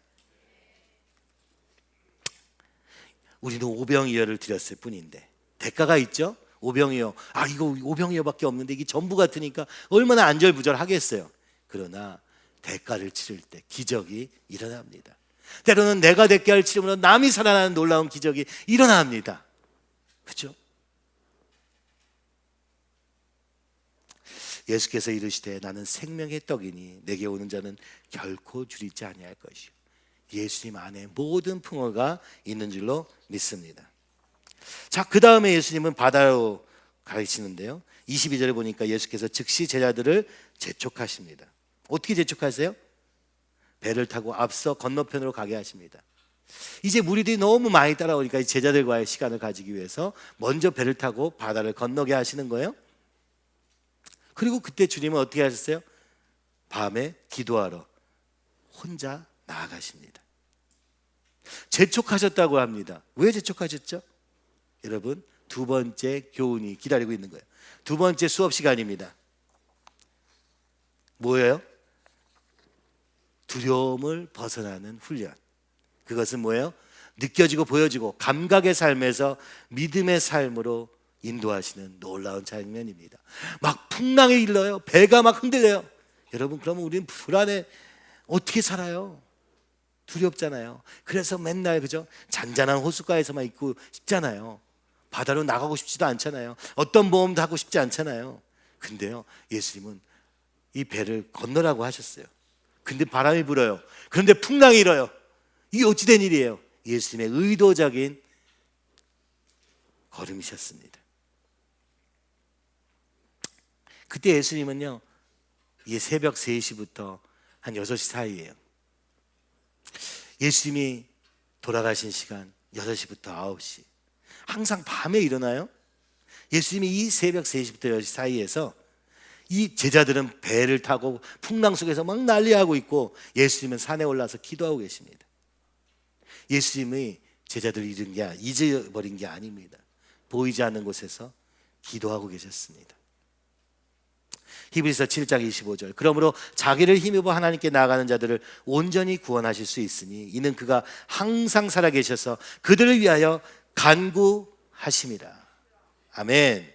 우리는 오병이어를 드렸을 뿐인데 대가가 있죠? 오병이어, 이거 오병이어밖에 없는데 이게 전부 같으니까 얼마나 안절부절하겠어요. 그러나 대가를 치를 때 기적이 일어납니다. 때로는 내가 대가를 치르면 남이 살아나는 놀라운 기적이 일어납니다. 그렇죠? 예수께서 이르시되 나는 생명의 떡이니 내게 오는 자는 결코 줄이지 아니할 것이요. 예수님 안에 모든 풍요가 있는 줄로 믿습니다. 자, 그 다음에 예수님은 바다로 가시는데요. 22절에 보니까 예수께서 즉시 제자들을 재촉하십니다. 어떻게 재촉하세요? 배를 타고 앞서 건너편으로 가게 하십니다. 이제 무리들이 너무 많이 따라오니까 제자들과의 시간을 가지기 위해서 먼저 배를 타고 바다를 건너게 하시는 거예요. 그리고 그때 주님은 어떻게 하셨어요? 밤에 기도하러 혼자 나아가십니다. 재촉하셨다고 합니다. 왜 재촉하셨죠? 여러분, 두 번째 교훈이 기다리고 있는 거예요. 두 번째 수업 시간입니다. 뭐예요? 두려움을 벗어나는 훈련. 그것은 뭐예요? 느껴지고 보여지고 감각의 삶에서 믿음의 삶으로 인도하시는 놀라운 장면입니다. 막 풍랑이 일러요. 배가 막 흔들려요. 여러분, 그러면 우리는 불안해. 어떻게 살아요? 두렵잖아요. 그래서 맨날 그죠? 잔잔한 호숫가에서만 있고 싶잖아요. 바다로 나가고 싶지도 않잖아요. 어떤 모험도 하고 싶지 않잖아요. 근데요, 예수님은 이 배를 건너라고 하셨어요. 근데 바람이 불어요. 그런데 풍랑이 일어요. 이게 어찌된 일이에요? 예수님의 의도적인 걸음이셨습니다. 그때 예수님은요, 이게 새벽 3시부터 한 6시 사이예요. 예수님이 돌아가신 시간 6시부터 9시. 항상 밤에 일어나요. 예수님이 이 새벽 3시부터 6시 사이에서 이 제자들은 배를 타고 풍랑 속에서 막 난리하고 있고 예수님은 산에 올라서 기도하고 계십니다. 예수님이 제자들을 잊어버린 게 아닙니다. 보이지 않는 곳에서 기도하고 계셨습니다. 히브리서 7장 25절. 그러므로 자기를 힘입어 하나님께 나아가는 자들을 온전히 구원하실 수 있으니 이는 그가 항상 살아계셔서 그들을 위하여 간구하심이라. 아멘.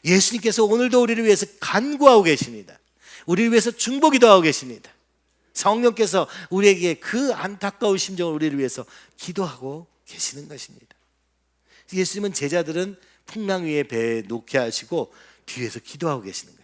예수님께서 오늘도 우리를 위해서 간구하고 계십니다. 우리를 위해서 중보기도 하고 계십니다. 성령께서 우리에게 그 안타까운 심정을 우리를 위해서 기도하고 계시는 것입니다. 예수님은 제자들은 풍랑 위에 배에 놓게 하시고 뒤에서 기도하고 계시는 거예요.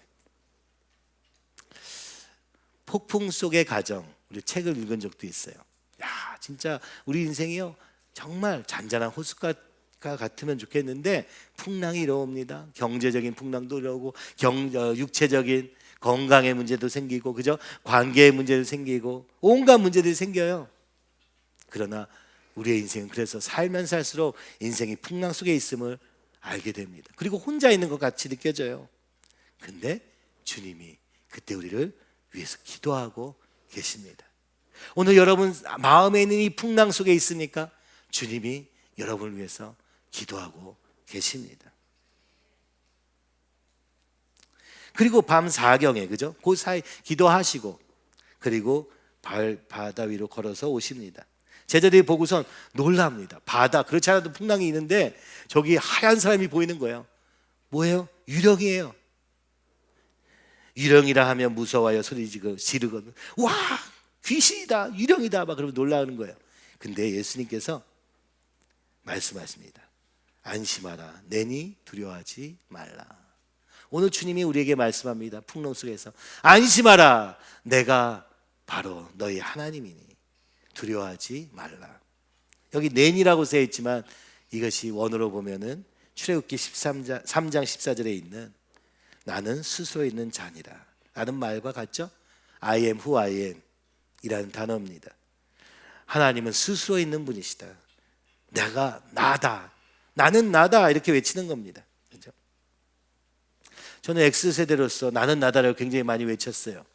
폭풍 속의 가정, 우리 책을 읽은 적도 있어요. 야, 진짜 우리 인생이요, 정말 잔잔한 호숫가가 같으면 좋겠는데 풍랑이 일어옵니다. 경제적인 풍랑도 일어오고 육체적인 건강의 문제도 생기고, 그죠? 관계의 문제도 생기고 온갖 문제들이 생겨요. 그러나 우리의 인생은 그래서 살면 살수록 인생이 풍랑 속에 있음을 알게 됩니다. 그리고 혼자 있는 것 같이 느껴져요. 근데 주님이 그때 우리를 위해서 기도하고 계십니다. 오늘 여러분 마음에 있는 이 풍랑 속에 있으니까 주님이 여러분을 위해서 기도하고 계십니다. 그리고 밤 4경에, 그죠? 그 사이 기도하시고 그리고 바다 위로 걸어서 오십니다. 제자들이 보고선 놀랍니다. 바다, 그렇지 않아도 풍랑이 있는데 저기 하얀 사람이 보이는 거예요. 뭐예요? 유령이에요. 유령이라 하면 무서워요. 소리 지르거든. 와, 귀신이다, 유령이다, 막 그러면 놀라는 거예요. 근데 예수님께서 말씀하십니다. 안심하라, 내니 두려워하지 말라. 오늘 주님이 우리에게 말씀합니다. 풍랑 속에서 안심하라, 내가 바로 너희 하나님이니 두려워하지 말라. 여기 내니라고 쓰여 있지만 이것이 원어로 보면은 출애굽기 3장 14절에 있는 나는 스스로 있는 자니라 라는 말과 같죠? I am who I am 이라는 단어입니다. 하나님은 스스로 있는 분이시다. 내가 나다, 나는 나다, 이렇게 외치는 겁니다. 그렇죠? 저는 X세대로서 나는 나다를 굉장히 많이 외쳤어요.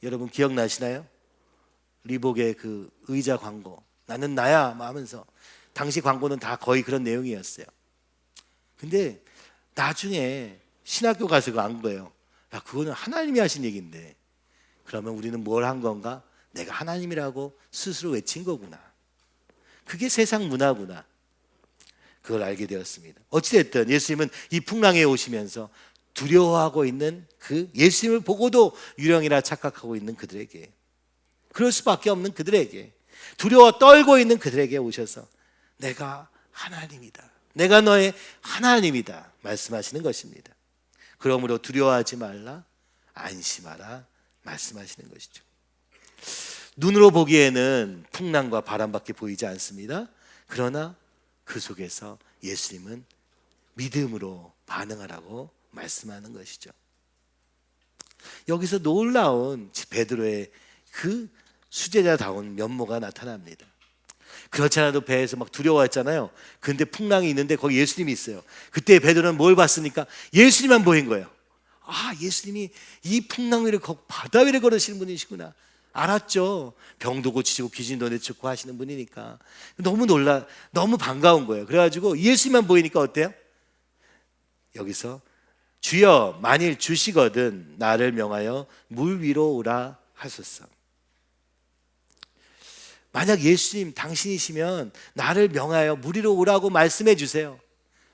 여러분 기억나시나요? 리복의 그 의자 광고, 나는 나야 하면서 당시 광고는 다 거의 그런 내용이었어요. 근데 나중에 신학교 가서 그거 안 거예요. 야, 그거는 하나님이 하신 얘기인데 그러면 우리는 뭘 한 건가? 내가 하나님이라고 스스로 외친 거구나. 그게 세상 문화구나. 그걸 알게 되었습니다. 어찌됐든 예수님은 이 풍랑에 오시면서 두려워하고 있는 그 예수님을 보고도 유령이라 착각하고 있는 그들에게, 그럴 수밖에 없는 그들에게, 두려워 떨고 있는 그들에게 오셔서 내가 하나님이다, 내가 너의 하나님이다 말씀하시는 것입니다. 그러므로 두려워하지 말라, 안심하라 말씀하시는 것이죠. 눈으로 보기에는 풍랑과 바람밖에 보이지 않습니다. 그러나 그 속에서 예수님은 믿음으로 반응하라고 말씀하는 것이죠. 여기서 놀라운 베드로의 그 수제자다운 면모가 나타납니다. 그렇지 않아도 배에서 막 두려워했잖아요. 근데 풍랑이 있는데 거기 예수님이 있어요. 그때 베드로는 뭘 봤습니까? 예수님만 보인 거예요. 아, 예수님이 이 풍랑 위를 바다 위를 걸으시는 분이시구나 알았죠. 병도 고치시고 귀신도 내쫓고 하시는 분이니까 너무 반가운 거예요. 그래가지고 예수님만 보이니까 어때요? 여기서 주여 만일 주시거든 나를 명하여 물 위로 오라 하소서. 만약 예수님 당신이시면 나를 명하여 물 위로 오라고 말씀해 주세요.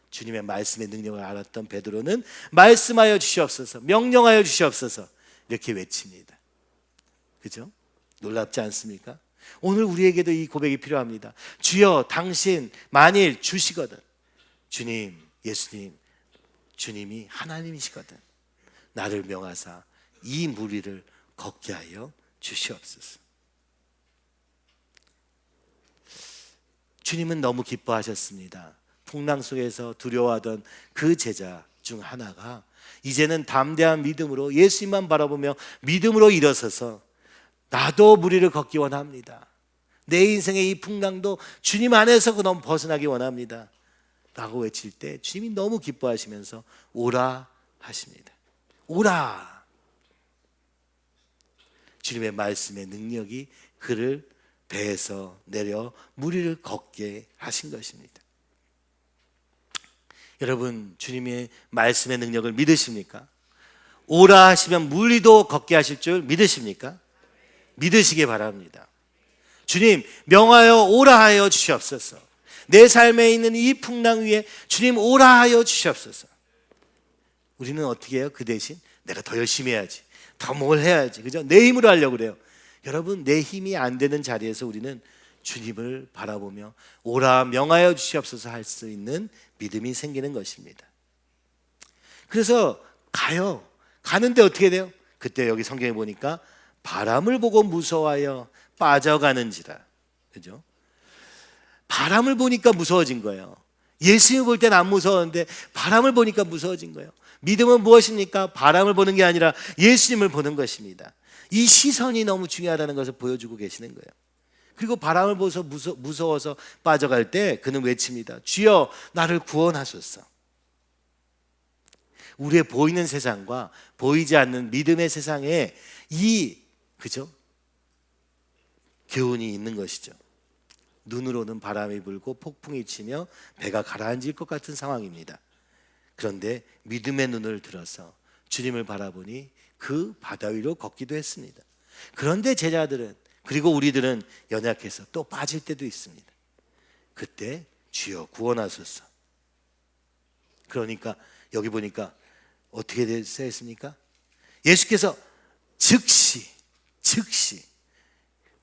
주님의 말씀의 능력을 알았던 베드로는 말씀하여 주시옵소서, 명령하여 주시옵소서 이렇게 외칩니다. 그죠? 놀랍지 않습니까? 오늘 우리에게도 이 고백이 필요합니다. 주여 당신 만일 주시거든, 주님, 예수님, 주님이 하나님이시거든 나를 명하사 이 물 위를 걷게 하여 주시옵소서. 주님은 너무 기뻐하셨습니다. 풍랑 속에서 두려워하던 그 제자 중 하나가 이제는 담대한 믿음으로 예수님만 바라보며 믿음으로 일어서서 나도 물 위를 걷기 원합니다. 내 인생의 이 풍랑도 주님 안에서 너무 벗어나기 원합니다 라고 외칠 때 주님이 너무 기뻐하시면서 오라 하십니다. 오라. 주님의 말씀의 능력이 그를 배에서 내려 물 위를 걷게 하신 것입니다. 여러분, 주님의 말씀의 능력을 믿으십니까? 오라 하시면 물 위도 걷게 하실 줄 믿으십니까? 믿으시기 바랍니다. 주님 명하여 오라 하여 주시옵소서. 내 삶에 있는 이 풍랑 위에 주님 오라 하여 주시옵소서. 우리는 어떻게 해요? 그 대신 내가 더 열심히 해야지, 더 뭘 해야지, 그죠? 내 힘으로 하려고 그래요. 여러분, 내 힘이 안 되는 자리에서 우리는 주님을 바라보며 오라 명하여 주시옵소서 할 수 있는 믿음이 생기는 것입니다. 그래서 가요. 가는데 어떻게 돼요? 그때 여기 성경에 보니까 바람을 보고 무서워하여 빠져가는지라. 그죠? 바람을 보니까 무서워진 거예요. 예수님을 볼 때는 안 무서웠는데 바람을 보니까 무서워진 거예요. 믿음은 무엇입니까? 바람을 보는 게 아니라 예수님을 보는 것입니다. 이 시선이 너무 중요하다는 것을 보여주고 계시는 거예요. 그리고 바람을 보서 무서워서 빠져갈 때 그는 외칩니다. 주여 나를 구원하소서. 우리의 보이는 세상과 보이지 않는 믿음의 세상에 그죠? 교훈이 있는 것이죠. 눈으로는 바람이 불고 폭풍이 치며 배가 가라앉을 것 같은 상황입니다. 그런데 믿음의 눈을 들어서 주님을 바라보니 그 바다 위로 걷기도 했습니다. 그런데 제자들은, 그리고 우리들은 연약해서 또 빠질 때도 있습니다. 그때 주여 구원하소서. 그러니까 여기 보니까 어떻게 쓰였습니까? 예수께서 즉시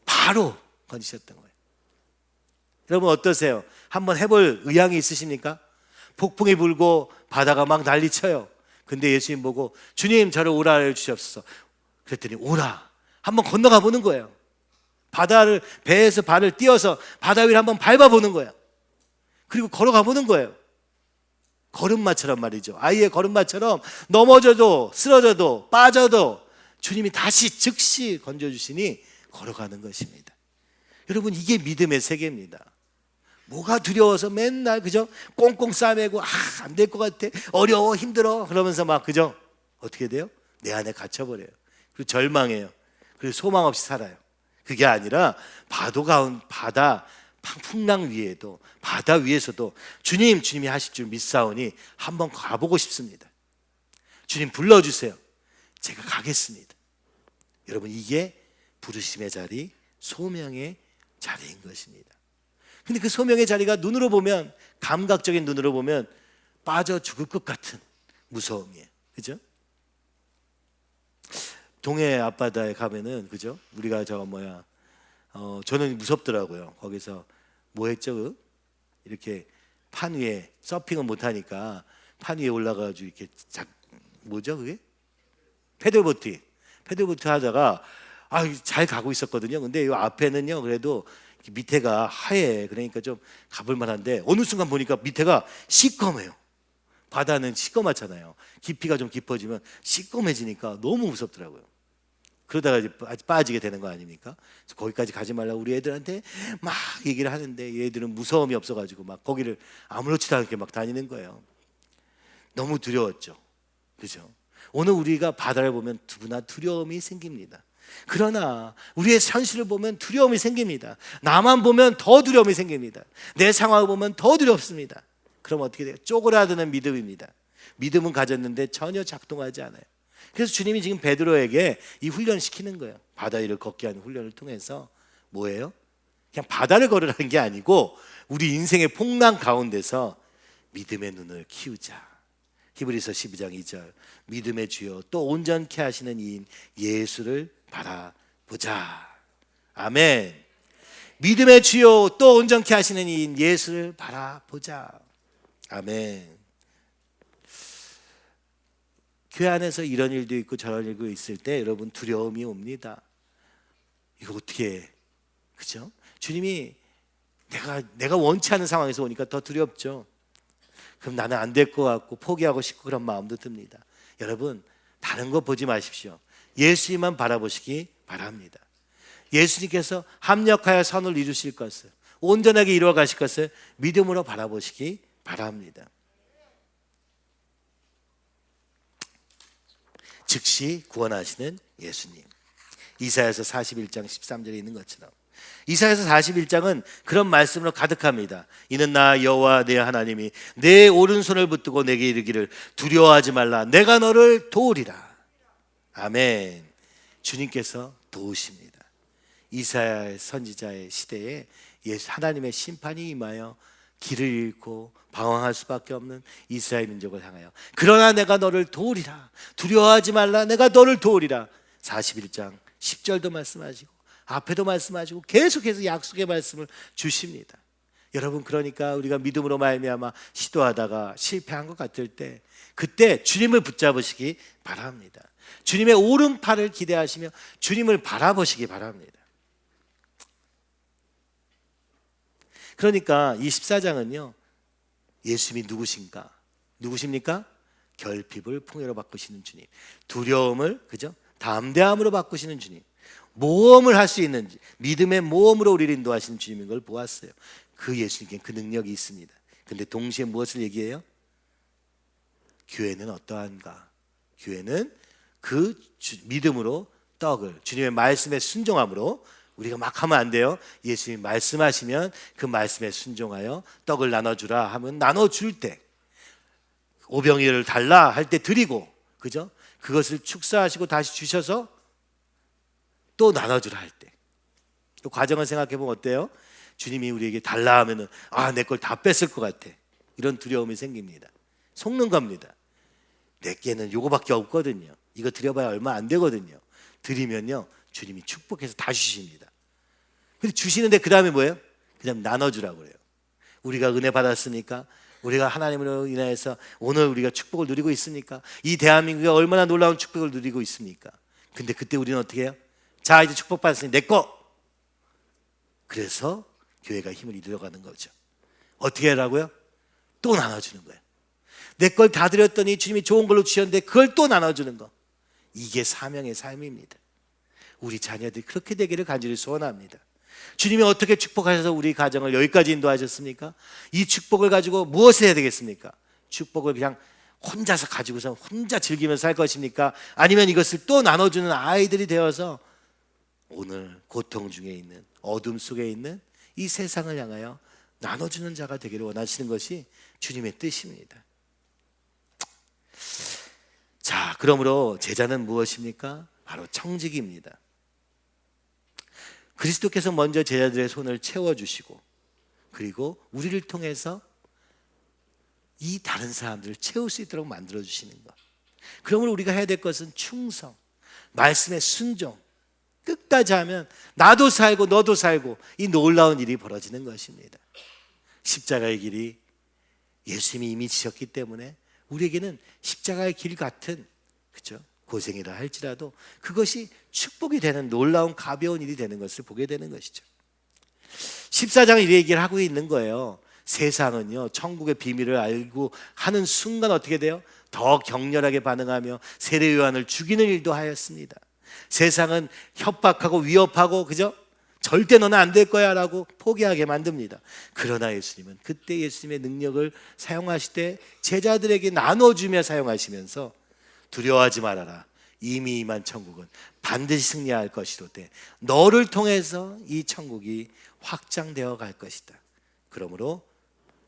바로 건지셨던 거예요. 여러분 어떠세요? 한번 해볼 의향이 있으십니까? 폭풍이 불고 바다가 막 난리쳐요. 근데 예수님 보고 주님 저를 오라 해 주시옵소서. 그랬더니 오라. 한번 건너가 보는 거예요. 배에서 발을 띄어서 바다 위를 한번 밟아보는 거예요. 그리고 걸어가 보는 거예요. 걸음마처럼 말이죠. 아이의 걸음마처럼 넘어져도 쓰러져도 빠져도 주님이 다시 즉시 건져주시니 걸어가는 것입니다. 여러분, 이게 믿음의 세계입니다. 뭐가 두려워서 맨날 그죠? 꽁꽁 싸매고 안 될 것 같아, 어려워, 힘들어 그러면서 막 그죠? 어떻게 돼요? 내 안에 갇혀버려요. 그리고 절망해요. 그리고 소망 없이 살아요. 그게 아니라 바다 풍랑 위에도, 바다 위에서도 주님이 하실 줄 믿사오니 한번 가보고 싶습니다. 주님 불러주세요. 제가 가겠습니다. 여러분, 이게 부르심의 자리, 소명의 자리인 것입니다. 근데 그 소명의 자리가 눈으로 보면, 감각적인 눈으로 보면 빠져 죽을 것 같은 무서움이에요. 그죠? 동해 앞바다에 가면은, 그죠? 우리가 저는 무섭더라고요. 거기서 뭐 했죠? 이렇게 판 위에 서핑을 못 하니까 판 위에 올라가가지고 이렇게 뭐죠 그게? 패들보트 하다가 잘 가고 있었거든요. 근데 이 앞에는요 그래도 밑에가 하얘. 그러니까 좀 가볼 만한데 어느 순간 보니까 밑에가 시꺼매요. 바다는 시꺼멓잖아요. 깊이가 좀 깊어지면 시꺼매지니까 너무 무섭더라고요. 그러다가 이제 빠지게 되는 거 아닙니까? 그래서 거기까지 가지 말라고 우리 애들한테 막 얘기를 하는데 얘들은 무서움이 없어가지고 막 거기를 아무렇지도 않게 막 다니는 거예요. 너무 두려웠죠. 그죠? 오늘 우리가 바다를 보면 누구나 두려움이 생깁니다. 그러나 우리의 현실을 보면 두려움이 생깁니다. 나만 보면 더 두려움이 생깁니다. 내 상황을 보면 더 두렵습니다. 그럼 어떻게 돼요? 쪼그라드는 믿음입니다. 믿음은 가졌는데 전혀 작동하지 않아요. 그래서 주님이 지금 베드로에게 이 훈련 시키는 거예요. 바다 위를 걷게 하는 훈련을 통해서 뭐예요? 그냥 바다를 걸으라는 게 아니고 우리 인생의 풍랑 가운데서 믿음의 눈을 키우자. 히브리서 12장 2절 믿음의 주요 또 온전케 하시는 이인 예수를 바라보자. 아멘. 믿음의 주요 또 온전케 하시는 이인 예수를 바라보자. 아멘. 교회 안에서 이런 일도 있고 저런 일도 있을 때 여러분 두려움이 옵니다. 이거 어떻게 해? 그죠? 주님이 내가 원치 않는 상황에서 오니까 더 두렵죠. 그럼 나는 안 될 것 같고 포기하고 싶고 그런 마음도 듭니다. 여러분 다른 거 보지 마십시오. 예수님만 바라보시기 바랍니다. 예수님께서 합력하여 선을 이루실 것을 온전하게 이루어 가실 것을 믿음으로 바라보시기 바랍니다. 즉시 구원하시는 예수님. 이사야서 41장 13절에 있는 것처럼 이사야서 41장은 그런 말씀으로 가득합니다. 이는 나 여호와 내 하나님이 내 오른손을 붙들고 내게 이르기를 두려워하지 말라 내가 너를 도우리라. 아멘. 주님께서 도우십니다. 이사야 선지자의 시대에 하나님의 심판이 임하여 길을 잃고 방황할 수밖에 없는 이스라엘 민족을 향하여 그러나 내가 너를 도우리라 두려워하지 말라 내가 너를 도우리라 41장 10절도 말씀하시고 앞에도 말씀하시고 계속해서 약속의 말씀을 주십니다. 여러분 그러니까 우리가 믿음으로 말미암아 시도하다가 실패한 것 같을 때 그때 주님을 붙잡으시기 바랍니다. 주님의 오른팔을 기대하시며 주님을 바라보시기 바랍니다. 그러니까 이 14장은요 예수님이 누구십니까? 결핍을 풍요로 바꾸시는 주님, 두려움을 그죠? 담대함으로 바꾸시는 주님, 모험을 할 수 있는 믿음의 모험으로 우리를 인도하시는 주님인 걸 보았어요. 그 예수님께 그 능력이 있습니다. 근데 동시에 무엇을 얘기해요? 교회는 어떠한가? 교회는 그 믿음으로 떡을 주님의 말씀에 순종함으로 우리가 막 하면 안 돼요. 예수님이 말씀하시면 그 말씀에 순종하여 떡을 나눠주라 하면 나눠줄 때 오병이어를 달라 할 때 드리고 그죠? 그것을 축사하시고 다시 주셔서 또 나눠주라 할 때 그 과정을 생각해 보면 어때요? 주님이 우리에게 달라 하면은 내 걸 다 뺐을 것 같아. 이런 두려움이 생깁니다. 속는 겁니다. 내게는 요거밖에 없거든요. 이거 드려봐야 얼마 안 되거든요. 드리면요 주님이 축복해서 다 주십니다. 근데 주시는데 그 다음에 뭐예요? 그냥 나눠주라고 그래요. 우리가 은혜 받았으니까 우리가 하나님으로 인하여서 오늘 우리가 축복을 누리고 있습니까? 이 대한민국이 얼마나 놀라운 축복을 누리고 있습니까? 근데 그때 우리는 어떻게 해요? 자 이제 축복 받았으니 내 거. 그래서 교회가 힘을 잃어가는 거죠. 어떻게 하라고요? 또 나눠주는 거예요. 내 걸 다 드렸더니 주님이 좋은 걸로 주셨는데 그걸 또 나눠주는 거. 이게 사명의 삶입니다. 우리 자녀들이 그렇게 되기를 간절히 소원합니다. 주님이 어떻게 축복하셔서 우리 가정을 여기까지 인도하셨습니까? 이 축복을 가지고 무엇을 해야 되겠습니까? 축복을 그냥 혼자서 가지고서 혼자 즐기면서 살 것입니까? 아니면 이것을 또 나눠주는 아이들이 되어서 오늘 고통 중에 있는 어둠 속에 있는 이 세상을 향하여 나눠주는 자가 되기를 원하시는 것이 주님의 뜻입니다. 자, 그러므로 제자는 무엇입니까? 바로 청직입니다. 그리스도께서 먼저 제자들의 손을 채워주시고 그리고 우리를 통해서 이 다른 사람들을 채울 수 있도록 만들어주시는 것. 그러므로 우리가 해야 될 것은 충성, 말씀의 순종, 끝까지 하면 나도 살고 너도 살고 이 놀라운 일이 벌어지는 것입니다. 십자가의 길이 예수님이 이미 지셨기 때문에 우리에게는 십자가의 길 같은 그렇죠? 고생이라 할지라도 그것이 축복이 되는 놀라운 가벼운 일이 되는 것을 보게 되는 것이죠. 14장은 이 얘기를 하고 있는 거예요. 세상은요, 천국의 비밀을 알고 하는 순간 어떻게 돼요? 더 격렬하게 반응하며 세례 요한을 죽이는 일도 하였습니다. 세상은 협박하고 위협하고, 그죠? 절대 너는 안 될 거야 라고 포기하게 만듭니다. 그러나 예수님은 그때 예수님의 능력을 사용하실 때 제자들에게 나눠주며 사용하시면서 두려워하지 말아라. 이미 임한 천국은 반드시 승리할 것이로되 너를 통해서 이 천국이 확장되어 갈 것이다. 그러므로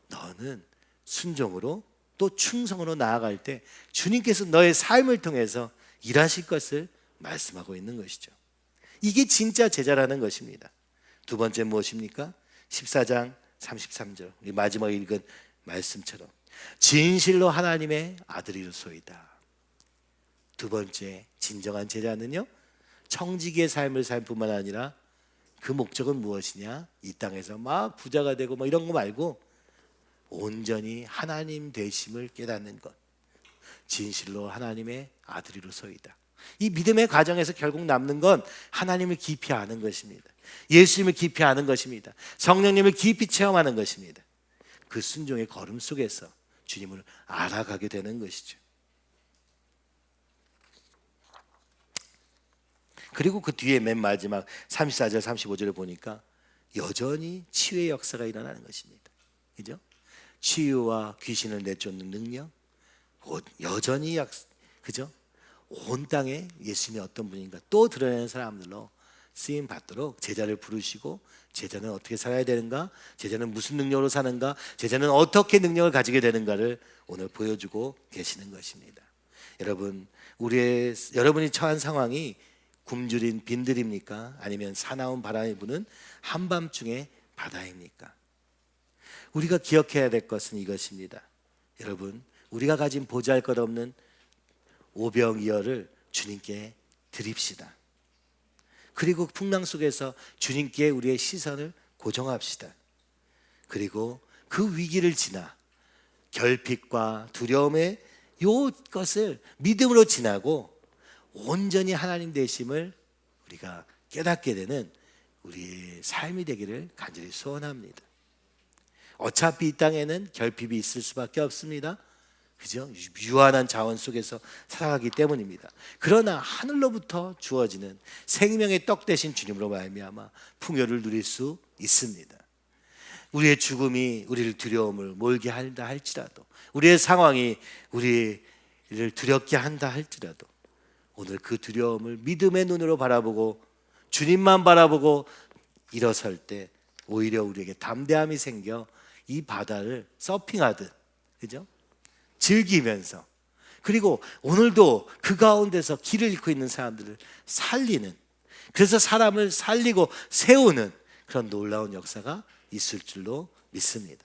너는 순종으로 또 충성으로 나아갈 때 주님께서 너의 삶을 통해서 일하실 것을 말씀하고 있는 것이죠. 이게 진짜 제자라는 것입니다. 두 번째 무엇입니까? 14장 33절 우리 마지막에 읽은 말씀처럼 진실로 하나님의 아들이로소이다. 두 번째 진정한 제자는요, 청지기의 삶을 살 뿐만 아니라 그 목적은 무엇이냐? 이 땅에서 막 부자가 되고 뭐 이런 거 말고 온전히 하나님 되심을 깨닫는 것. 진실로 하나님의 아들이로소이다. 이 믿음의 과정에서 결국 남는 건 하나님을 깊이 아는 것입니다. 예수님을 깊이 아는 것입니다. 성령님을 깊이 체험하는 것입니다. 그 순종의 걸음 속에서 주님을 알아가게 되는 것이죠. 그리고 그 뒤에 맨 마지막 34절 35절을 보니까 여전히 치유의 역사가 일어나는 것입니다. 그죠? 치유와 귀신을 내쫓는 능력, 여전히 그죠? 온 땅에 예수님이 어떤 분인가 또 드러내는 사람들로 쓰임 받도록 제자를 부르시고, 제자는 어떻게 살아야 되는가, 제자는 무슨 능력으로 사는가, 제자는 어떻게 능력을 가지게 되는가를 오늘 보여주고 계시는 것입니다. 여러분, 여러분이 처한 상황이 굶주린 빈들입니까? 아니면 사나운 바람이 부는 한밤중의 바다입니까? 우리가 기억해야 될 것은 이것입니다. 여러분, 우리가 가진 보잘것없는 오병이어를 주님께 드립시다. 그리고 풍랑 속에서 주님께 우리의 시선을 고정합시다. 그리고 그 위기를 지나 결핍과 두려움의 이것을 믿음으로 지나고 온전히 하나님 되심을 우리가 깨닫게 되는 우리의 삶이 되기를 간절히 소원합니다. 어차피 이 땅에는 결핍이 있을 수밖에 없습니다. 그죠? 유한한 자원 속에서 살아가기 때문입니다. 그러나 하늘로부터 주어지는 생명의 떡 대신 주님으로 말미암아 풍요를 누릴 수 있습니다. 우리의 죽음이 우리를 두려움을 몰게 한다 할지라도, 우리의 상황이 우리를 두렵게 한다 할지라도, 오늘 그 두려움을 믿음의 눈으로 바라보고 주님만 바라보고 일어설 때 오히려 우리에게 담대함이 생겨 이 바다를 서핑하듯, 그죠? 즐기면서, 그리고 오늘도 그 가운데서 길을 잃고 있는 사람들을 살리는, 그래서 사람을 살리고 세우는 그런 놀라운 역사가 있을 줄로 믿습니다.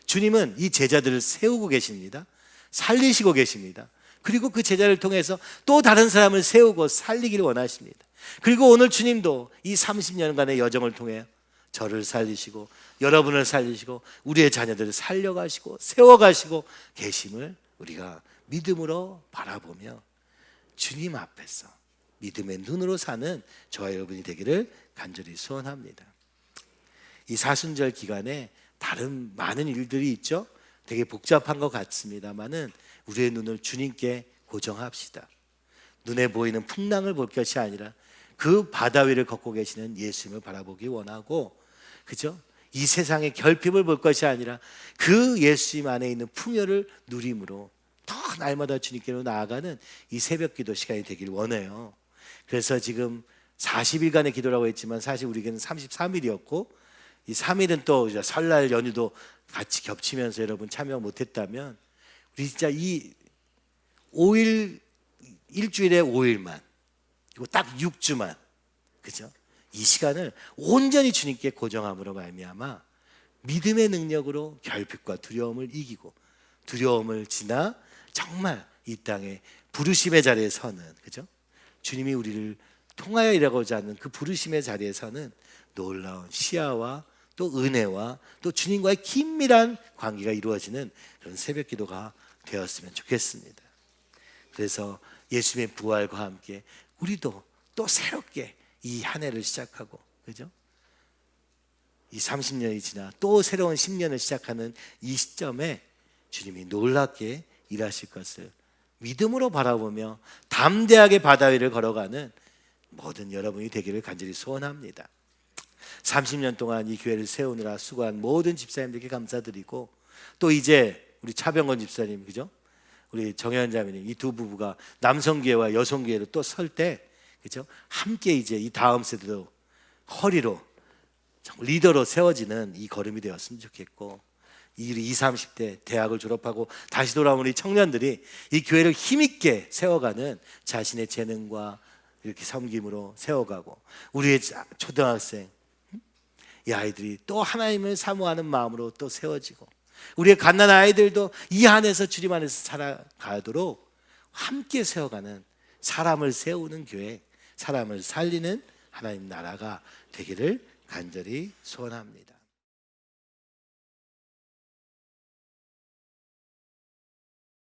주님은 이 제자들을 세우고 계십니다. 살리시고 계십니다. 그리고 그 제자를 통해서 또 다른 사람을 세우고 살리기를 원하십니다. 그리고 오늘 주님도 이 30년간의 여정을 통해 저를 살리시고 여러분을 살리시고 우리의 자녀들을 살려가시고 세워가시고 계심을 우리가 믿음으로 바라보며 주님 앞에서 믿음의 눈으로 사는 저와 여러분이 되기를 간절히 소원합니다. 이 사순절 기간에 다른 많은 일들이 있죠. 되게 복잡한 것 같습니다만은 우리의 눈을 주님께 고정합시다. 눈에 보이는 풍랑을 볼 것이 아니라 그 바다 위를 걷고 계시는 예수님을 바라보기 원하고, 그죠? 이 세상의 결핍을 볼 것이 아니라 그 예수님 안에 있는 풍요를 누림으로 더 날마다 주님께로 나아가는 이 새벽 기도 시간이 되길 원해요. 그래서 지금 40일간의 기도라고 했지만 사실 우리에게는 33일이었고, 이 3일은 또 설날 연휴도 같이 겹치면서 여러분 참여 못했다면 우리 진짜 이 5일, 일주일에 5일만, 그리고 딱 6주만, 그죠? 이 시간을 온전히 주님께 고정함으로 말미암아 믿음의 능력으로 결핍과 두려움을 이기고 두려움을 지나 정말 이 땅에 부르심의 자리에 서는, 그죠? 주님이 우리를 통하여 일하고자 하는 그 부르심의 자리에 서는 놀라운 시야와 또 은혜와 또 주님과의 긴밀한 관계가 이루어지는 그런 새벽 기도가 되었으면 좋겠습니다. 그래서 예수님의 부활과 함께 우리도 또 새롭게 이 한 해를 시작하고, 그죠? 이 30년이 지나 또 새로운 10년을 시작하는 이 시점에 주님이 놀랍게 일하실 것을 믿음으로 바라보며 담대하게 바다 위를 걸어가는 모든 여러분이 되기를 간절히 소원합니다. 30년 동안 이 교회를 세우느라 수고한 모든 집사님들께 감사드리고, 또 이제 우리 차병건 집사님, 그죠? 우리 정현 자매님, 이 두 부부가 남성교회와 여성교회로 또 설 때, 그죠? 함께 이제 이 다음 세대도 허리로 리더로 세워지는 이 걸음이 되었으면 좋겠고, 이 20, 30대 대학을 졸업하고 다시 돌아온 우리 청년들이 이 교회를 힘있게 세워가는 자신의 재능과 이렇게 섬김으로 세워가고, 우리의 초등학생 이 아이들이 또 하나님을 사모하는 마음으로 또 세워지고, 우리의 갓난아기 아이들도 이 안에서 주님 안에서 살아가도록 함께 세워가는, 사람을 세우는 교회, 사람을 살리는 하나님 나라가 되기를 간절히 소원합니다.